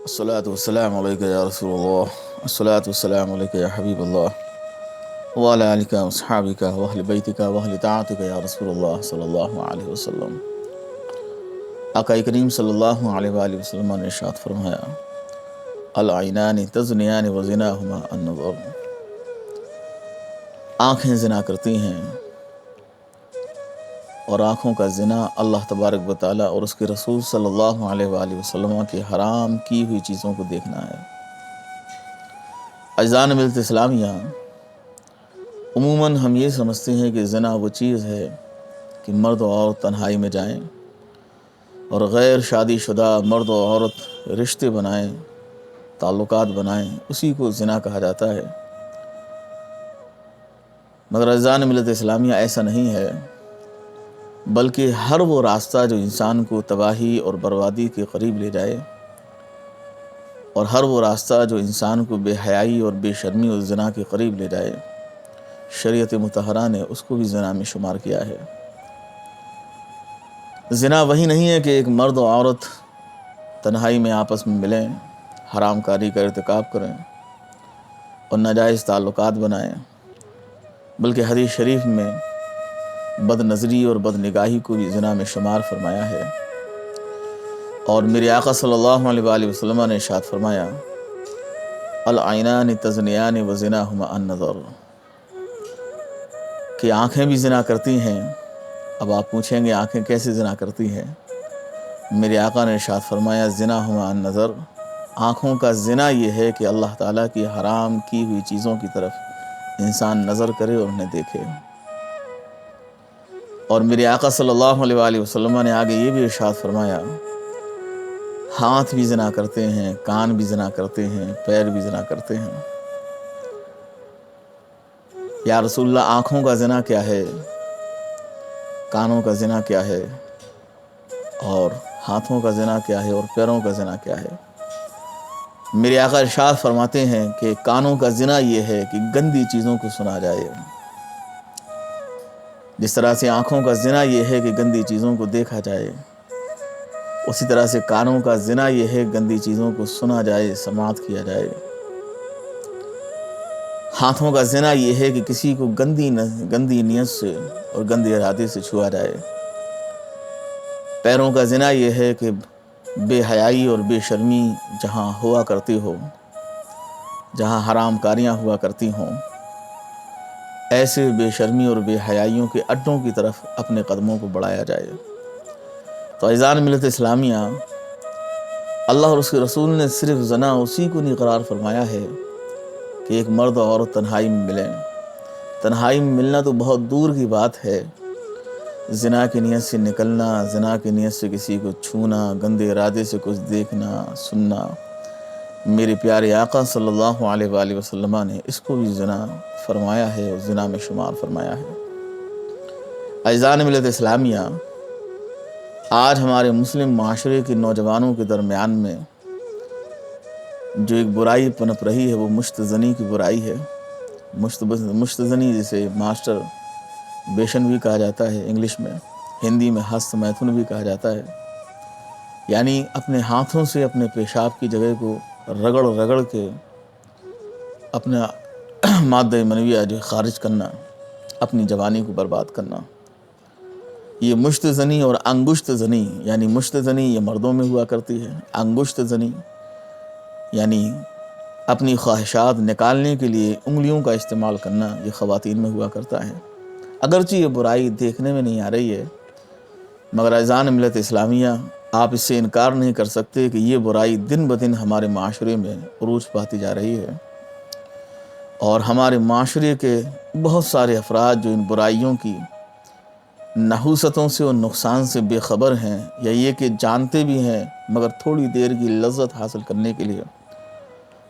الصلاة والسلام عليك يا رسول الله. الصلاة والسلام عليك يا حبيب الله وعلى آلك وأصحابك وأهل بيتك وأهل طاعتك يا رسول الله صلی اللہ علیہ وسلم. آقا کریم صلی اللہ علیہ وآلہ وسلم نے ارشاد فرمایا العینان تزنیان وزناہما النظر. آنکھیں زنا کرتی ہیں اور آنکھوں کا زنا اللہ تبارک و تعالیٰ اور اس کے رسول صلی اللہ علیہ وآلہ وسلم کی حرام کی ہوئی چیزوں کو دیکھنا ہے. اجزان ملت اسلامیہ عموماً ہم یہ سمجھتے ہیں کہ زنا وہ چیز ہے کہ مرد و عورت تنہائی میں جائیں اور غیر شادی شدہ مرد و عورت رشتے بنائیں، تعلقات بنائیں، اسی کو زنا کہا جاتا ہے. مگر اجزان ملت اسلامیہ ایسا نہیں ہے، بلکہ ہر وہ راستہ جو انسان کو تباہی اور بربادی کے قریب لے جائے، اور ہر وہ راستہ جو انسان کو بے حیائی اور بے شرمی اور زنا کے قریب لے جائے، شریعت مطہرہ نے اس کو بھی زنا میں شمار کیا ہے. زنا وہی نہیں ہے کہ ایک مرد و عورت تنہائی میں آپس میں ملیں، حرام کاری کا ارتکاب کریں اور ناجائز تعلقات بنائیں، بلکہ حدیث شریف میں بد نظری اور بد نگاہی کو بھی زنا میں شمار فرمایا ہے. اور میرے آقا صلی اللہ علیہ وآلہ وسلم نے ارشاد فرمایا العینان تزنیان وزناہما النظر، کہ آنکھیں بھی زنا کرتی ہیں. اب آپ پوچھیں گے آنکھیں کیسے زنا کرتی ہیں؟ میرے آقا نے ارشاد فرمایا زناہما النظر، آنکھوں کا زنا یہ ہے کہ اللہ تعالیٰ کی حرام کی ہوئی چیزوں کی طرف انسان نظر کرے اور انہیں دیکھے. اور میرے آقا صلی اللہ علیہ وآلہ وسلم نے آگے یہ بھی ارشاد فرمایا ہاتھ بھی زنا کرتے ہیں، کان بھی زنا کرتے ہیں، پیر بھی زنا کرتے ہیں. یا رسول اللہ آنکھوں کا زنا کیا ہے، کانوں کا زنا کیا ہے، اور ہاتھوں کا زنا کیا ہے، اور پیروں کا زنا کیا ہے؟ میرے آقا ارشاد فرماتے ہیں کہ کانوں کا زنا یہ ہے کہ گندی چیزوں کو سنا جائے، جس طرح سے آنکھوں کا زنا یہ ہے کہ گندی چیزوں کو دیکھا جائے، اسی طرح سے کانوں کا زنا یہ ہے گندی چیزوں کو سنا جائے، سماعت کیا جائے. ہاتھوں کا زنا یہ ہے کہ کسی کو گندی نیت سے اور گندے ارادے سے چھوا جائے. پیروں کا زنا یہ ہے کہ بے حیائی اور بے شرمی جہاں ہوا کرتی ہو، جہاں حرام کاریاں ہوا کرتی ہوں، ایسے بے شرمی اور بے حیائیوں کے اڈوں کی طرف اپنے قدموں کو بڑھایا جائے. تو اعزان ملت اسلامیہ، اللہ اور اس کے رسول نے صرف زنا اسی کو نہیں قرار فرمایا ہے کہ ایک مرد اور عورت تنہائی میں ملیں. تنہائی میں ملنا تو بہت دور کی بات ہے، زنا کی نیت سے نکلنا، زنا کی نیت سے کسی کو چھونا، گندے ارادے سے کچھ دیکھنا سننا، میرے پیارے آقا صلی اللہ علیہ وآلہ وسلم نے اس کو بھی زنا فرمایا ہے اور زنا میں شمار فرمایا ہے. اعزان ملت اسلامیہ، آج ہمارے مسلم معاشرے کے نوجوانوں کے درمیان میں جو ایک برائی پنپ رہی ہے وہ مشت زنی کی برائی ہے. مشت زنی جسے ماسٹر بیشن بھی کہا جاتا ہے انگلش میں، ہندی میں ہست میتھن بھی کہا جاتا ہے. یعنی اپنے ہاتھوں سے اپنے پیشاب کی جگہ کو رگڑ رگڑ کے اپنا مادہ منویہ جو خارج کرنا، اپنی جوانی کو برباد کرنا. یہ مشت زنی اور انگشت زنی، یعنی مشت زنی یہ مردوں میں ہوا کرتی ہے، انگشت زنی یعنی اپنی خواہشات نکالنے کے لیے انگلیوں کا استعمال کرنا، یہ خواتین میں ہوا کرتا ہے. اگرچہ یہ برائی دیکھنے میں نہیں آ رہی ہے، مگر اعزان ملت اسلامیہ آپ اس سے انکار نہیں کر سکتے کہ یہ برائی دن بدن ہمارے معاشرے میں عروج پاتی جا رہی ہے. اور ہمارے معاشرے کے بہت سارے افراد جو ان برائیوں کی نحوستوں سے اور نقصان سے بے خبر ہیں، یا یہ کہ جانتے بھی ہیں مگر تھوڑی دیر کی لذت حاصل کرنے کے لیے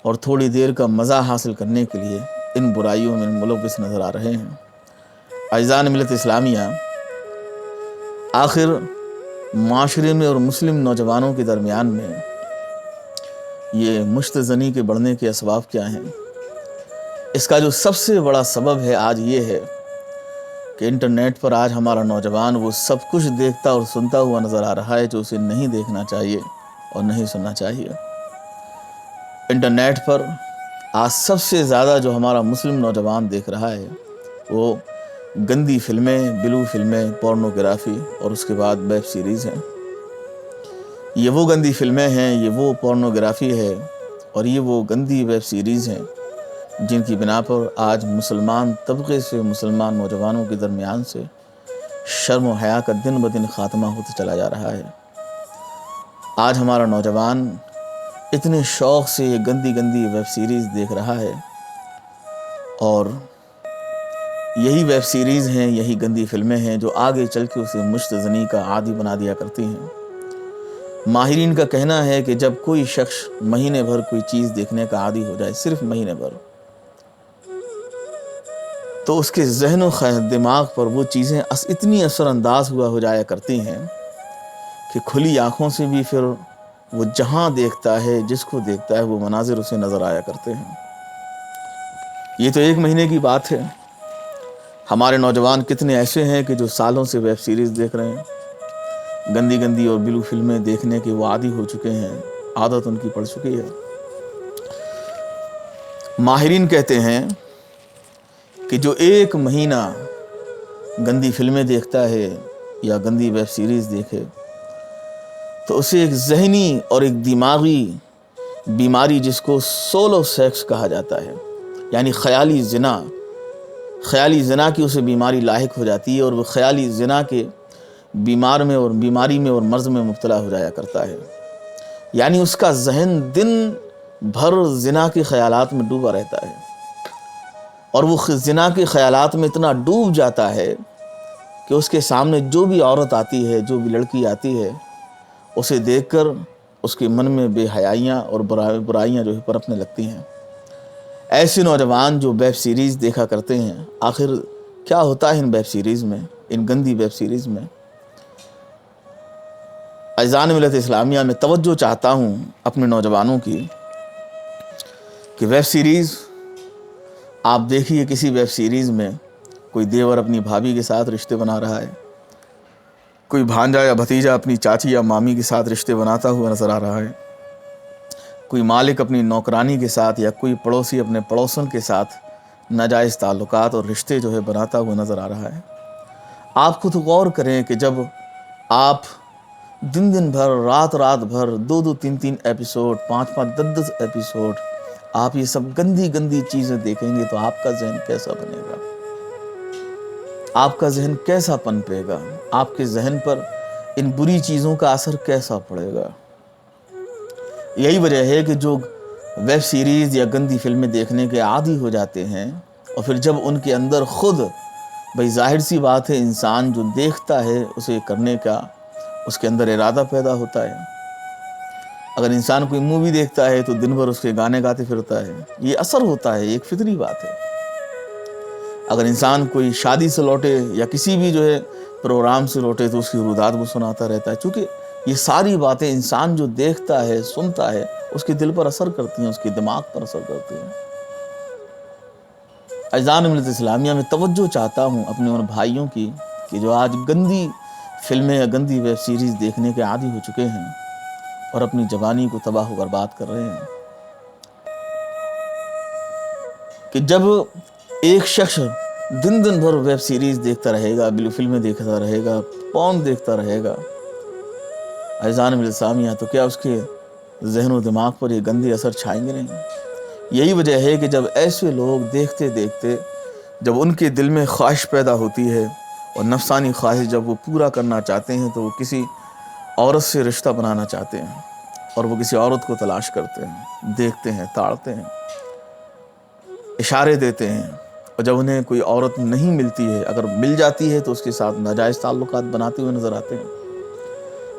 اور تھوڑی دیر کا مزہ حاصل کرنے کے لیے ان برائیوں میں ملوث نظر آ رہے ہیں. اعزان ملت اسلامیہ، آخر معاشرے میں اور مسلم نوجوانوں کے درمیان میں یہ مشت زنی کے بڑھنے کے اسباب کیا ہیں؟ اس کا جو سب سے بڑا سبب ہے آج یہ ہے کہ انٹرنیٹ پر آج ہمارا نوجوان وہ سب کچھ دیکھتا اور سنتا ہوا نظر آ رہا ہے جو اسے نہیں دیکھنا چاہیے اور نہیں سننا چاہیے. انٹرنیٹ پر آج سب سے زیادہ جو ہمارا مسلم نوجوان دیکھ رہا ہے وہ گندی فلمیں، بلو فلمیں، پورنوگرافی اور اس کے بعد ویب سیریز ہیں۔ یہ وہ گندی فلمیں ہیں، یہ وہ پورنوگرافی ہے اور یہ وہ گندی ویب سیریز ہیں جن کی بنا پر آج مسلمان طبقے سے، مسلمان نوجوانوں کے درمیان سے شرم و حیا کا دن بدن خاتمہ ہوتا چلا جا رہا ہے۔ آج ہمارا نوجوان اتنے شوق سے یہ گندی گندی ویب سیریز دیکھ رہا ہے اور یہی ویب سیریز ہیں، یہی گندی فلمیں ہیں جو آگے چل کے اسے مشت زنی کا عادی بنا دیا کرتی ہیں۔ ماہرین کا کہنا ہے کہ جب کوئی شخص مہینے بھر کوئی چیز دیکھنے کا عادی ہو جائے، صرف مہینے بھر، تو اس کے ذہن و دماغ پر وہ چیزیں اتنی اثر انداز ہو جایا کرتی ہیں کہ کھلی آنکھوں سے بھی پھر وہ جہاں دیکھتا ہے، جس کو دیکھتا ہے، وہ مناظر اسے نظر آیا کرتے ہیں۔ یہ تو ایک مہینے کی بات ہے، ہمارے نوجوان کتنے ایسے ہیں کہ جو سالوں سے ویب سیریز دیکھ رہے ہیں، گندی گندی اور بلو فلمیں دیکھنے کے وہ عادی ہو چکے ہیں، عادت ان کی پڑ چکی ہے۔ ماہرین کہتے ہیں کہ جو ایک مہینہ گندی فلمیں دیکھتا ہے یا گندی ویب سیریز دیکھے تو اسے ایک ذہنی اور ایک دماغی بیماری جس کو سولو سیکس کہا جاتا ہے، یعنی خیالی زنا کی اسے بیماری لاحق ہو جاتی ہے اور وہ خیالی زنا کے بیماری میں اور مرض میں مبتلا ہو جایا کرتا ہے۔ یعنی اس کا ذہن دن بھر زنا کے خیالات میں ڈوبا رہتا ہے اور وہ زنا کے خیالات میں اتنا ڈوب جاتا ہے کہ اس کے سامنے جو بھی عورت آتی ہے، جو بھی لڑکی آتی ہے، اسے دیکھ کر اس کے من میں بے حیائیاں اور برائیاں جو ہے پنپنے لگتی ہیں۔ ایسے نوجوان جو ویب سیریز دیکھا کرتے ہیں، آخر کیا ہوتا ہے ان ویب سیریز میں، ان گندی ویب سیریز میں؟ عزیزان ملت اسلامیہ، میں توجہ چاہتا ہوں اپنے نوجوانوں کی کہ ویب سیریز آپ دیکھیے، کسی ویب سیریز میں کوئی دیور اپنی بھابھی کے ساتھ رشتے بنا رہا ہے، کوئی بھانجا یا بھتیجا اپنی چاچی یا مامی کے ساتھ رشتے بناتا ہوا نظر آ رہا ہے، کوئی مالک اپنی نوکرانی کے ساتھ یا کوئی پڑوسی اپنے پڑوسن کے ساتھ ناجائز تعلقات اور رشتے جو ہے بناتا ہوا نظر آ رہا ہے۔ آپ خود غور کریں کہ جب آپ دن بھر، رات بھر 2 3 ایپیسوڈ، 5 10 ایپیسوڈ آپ یہ سب گندی چیزیں دیکھیں گے تو آپ کا ذہن کیسا بنے گا؟ آپ کا ذہن کیسا پنپے گا؟ آپ کے ذہن پر ان بری چیزوں کا اثر کیسا پڑے گا؟ یہی وجہ ہے کہ جو ویب سیریز یا گندی فلمیں دیکھنے کے عادی ہو جاتے ہیں اور پھر جب ان کے اندر خود، بھئی ظاہر سی بات ہے، انسان جو دیکھتا ہے اسے کرنے کا اس کے اندر ارادہ پیدا ہوتا ہے۔ اگر انسان کوئی مووی دیکھتا ہے تو دن بھر اس کے گانے گاتے پھرتا ہے، یہ اثر ہوتا ہے، ایک فطری بات ہے۔ اگر انسان کوئی شادی سے لوٹے یا کسی بھی جو ہے پروگرام سے لوٹے تو اس کی روداد وہ سناتا رہتا ہے، چونکہ یہ ساری باتیں انسان جو دیکھتا ہے، سنتا ہے، اس کے دل پر اثر کرتی ہیں، اس کے دماغ پر اثر کرتی ہیں۔ عزیزان ملت اسلامیہ، میں توجہ چاہتا ہوں اپنے ان بھائیوں کی کہ جو آج گندی فلمیں یا گندی ویب سیریز دیکھنے کے عادی ہو چکے ہیں اور اپنی جوانی کو تباہ و برباد کر رہے ہیں، کہ جب ایک شخص دن بھر ویب سیریز دیکھتا رہے گا، بلو فلمیں دیکھتا رہے گا، پورن دیکھتا رہے گا، عزیزان ملت اسلامیہ، تو کیا اس کے ذہن و دماغ پر یہ گندے اثر چھائیں گے نہیں؟ یہی وجہ ہے کہ جب ایسے لوگ دیکھتے دیکھتے جب ان کے دل میں خواہش پیدا ہوتی ہے اور نفسانی خواہش جب وہ پورا کرنا چاہتے ہیں تو وہ کسی عورت سے رشتہ بنانا چاہتے ہیں اور وہ کسی عورت کو تلاش کرتے ہیں، دیکھتے ہیں، تاڑتے ہیں، اشارے دیتے ہیں، اور جب انہیں کوئی عورت نہیں ملتی ہے، اگر مل جاتی ہے تو اس کے ساتھ ناجائز تعلقات بناتے ہوئے نظر آتے ہیں،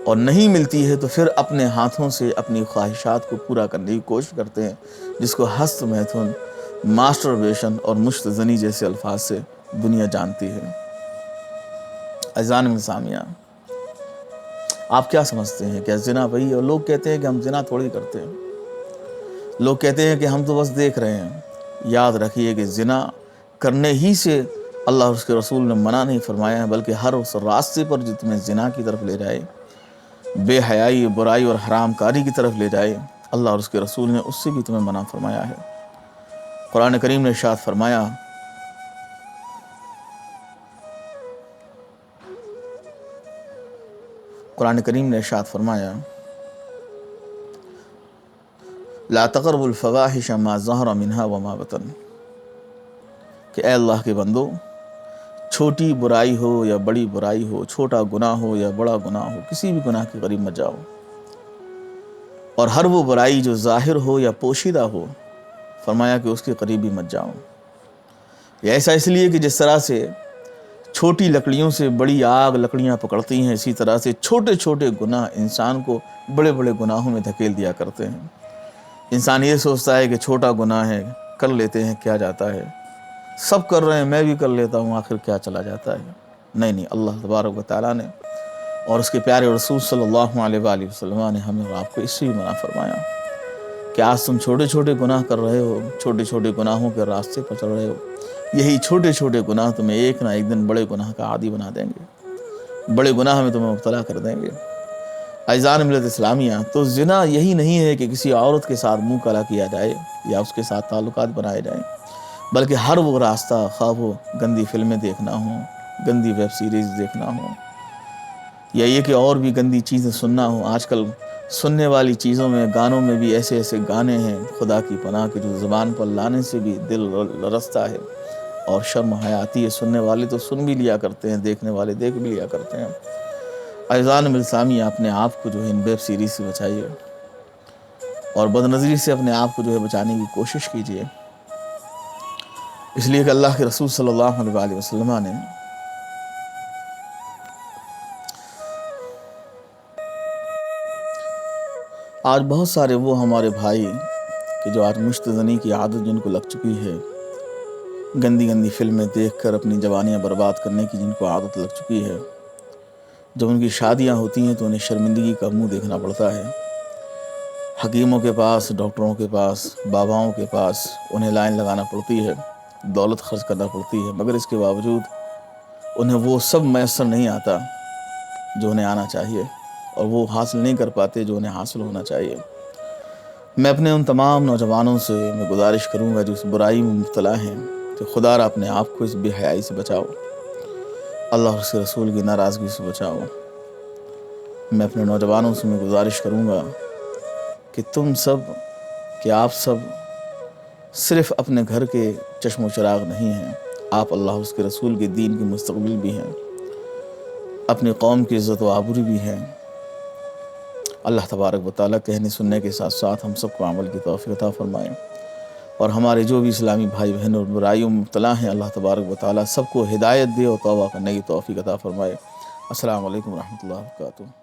اور نہیں ملتی ہے تو پھر اپنے ہاتھوں سے اپنی خواہشات کو پورا کرنے کی کوشش کرتے ہیں، جس کو ہست میتھن، ماسٹربیشن اور مشت زنی جیسے الفاظ سے دنیا جانتی ہے۔ عزیزان اسلامیہ، آپ کیا سمجھتے ہیں؟ کیا زنا وہی ہے؟ اور لوگ کہتے ہیں کہ ہم زنا تھوڑی کرتے ہیں، لوگ کہتے ہیں کہ ہم تو بس دیکھ رہے ہیں۔ یاد رکھیے کہ زنا کرنے ہی سے اللہ اور اس کے رسول نے منع نہیں فرمایا ہے، بلکہ ہر اس راستے پر جو تمہیں زنا کی طرف لے جائے، بے حیائی، برائی اور حرام کاری کی طرف لے جائے، اللہ اور اس کے رسول نے اس سے بھی تمہیں منع فرمایا ہے۔ قرآن کریم نے ارشاد فرمایا لا تقربوا الفواحش ما ظہر منها وما بطن، کہ اے اللہ کے بندو، چھوٹی برائی ہو یا بڑی برائی ہو، چھوٹا گناہ ہو یا بڑا گناہ ہو، کسی بھی گناہ کے قریب مت جاؤ، اور ہر وہ برائی جو ظاہر ہو یا پوشیدہ ہو، فرمایا کہ اس کے قریب بھی مت جاؤ۔ یہ ایسا اس لیے کہ جس طرح سے چھوٹی لکڑیوں سے بڑی آگ لکڑیاں پکڑتی ہیں، اسی طرح سے چھوٹے چھوٹے گناہ انسان کو بڑے بڑے گناہوں میں دھکیل دیا کرتے ہیں۔ انسان یہ سوچتا ہے کہ چھوٹا گناہ ہے، کر لیتے ہیں، کیا جاتا ہے، سب کر رہے ہیں میں بھی کر لیتا ہوں، آخر کیا چلا جاتا ہے۔ نہیں، اللہ تبارک و تعالیٰ نے اور اس کے پیارے رسول صلی اللہ علیہ وآلہ وسلم نے ہمیں اور آپ کو اس سے بھی منع فرمایا کہ آج تم چھوٹے چھوٹے گناہ کر رہے ہو، چھوٹے چھوٹے گناہوں کے راستے پر چل رہے ہو، یہی چھوٹے چھوٹے گناہ تمہیں ایک نہ ایک دن بڑے گناہ کا عادی بنا دیں گے، بڑے گناہ میں تمہیں مبتلا کر دیں گے۔ عزیزان ملت اسلامیہ، تو زنا یہی نہیں ہے کہ کسی عورت کے ساتھ منہ کالا کیا جائے یا اس کے ساتھ تعلقات بنائے جائیں، بلکہ ہر وہ راستہ، خواہ وہ گندی فلمیں دیکھنا ہو، گندی ویب سیریز دیکھنا ہو، یا یہ کہ اور بھی گندی چیزیں سننا ہو۔ آج کل سننے والی چیزوں میں، گانوں میں بھی ایسے ایسے گانے ہیں خدا کی پناہ کے جو زبان پر لانے سے بھی دل لرزتا ہے اور شرم حیا آتی ہے۔ سننے والے تو سن بھی لیا کرتے ہیں، دیکھنے والے دیکھ بھی لیا کرتے ہیں۔ عزیزان ملسامی، اپنے آپ کو جو ہے ان ویب سیریز سے بچائیے اور بد نظری سے اپنے آپ کو جو ہے بچانے کی کوشش کیجیے، اس لیے کہ اللہ کے رسول صلی اللہ علیہ وآلہ وسلم نے آج بہت سارے وہ ہمارے بھائی کہ جو آج مشت زنی کی عادت جن کو لگ چکی ہے، گندی گندی فلمیں دیکھ کر اپنی جوانیاں برباد کرنے کی جن کو عادت لگ چکی ہے، جب ان کی شادیاں ہوتی ہیں تو انہیں شرمندگی کا منہ دیکھنا پڑتا ہے، حکیموں کے پاس، ڈاکٹروں کے پاس، باباؤں کے پاس انہیں لائن لگانا پڑتی ہے، دولت خرچ کرنا پڑتی ہے، مگر اس کے باوجود انہیں وہ سب میسر نہیں آتا جو انہیں آنا چاہیے، اور وہ حاصل نہیں کر پاتے جو انہیں حاصل ہونا چاہیے۔ میں اپنے ان تمام نوجوانوں سے میں گزارش کروں گا جو اس برائی میں مبتلا ہیں کہ خدا را اپنے آپ کو اس بے حیائی سے بچاؤ، اللہ اور اس کے رسول کی ناراضگی سے بچاؤ۔ میں اپنے نوجوانوں سے میں گزارش کروں گا کہ آپ سب صرف اپنے گھر کے چشم و چراغ نہیں ہیں، آپ اللہ اور اس کے رسول کے دین کے مستقبل بھی ہیں، اپنی قوم کی عزت و آبرو بھی ہیں۔ اللہ تبارک و تعالیٰ کہنے سننے کے ساتھ ساتھ ہم سب کو عمل کی توفیق عطا فرمائے، اور ہمارے جو بھی اسلامی بھائی بہن اور برائیوں میں مبتلا ہیں، اللہ تبارک و تعالیٰ سب کو ہدایت دے اور توبہ کرنے کی توفیق عطا فرمائے۔ السلام علیکم ورحمۃ اللہ وبرکاتہ۔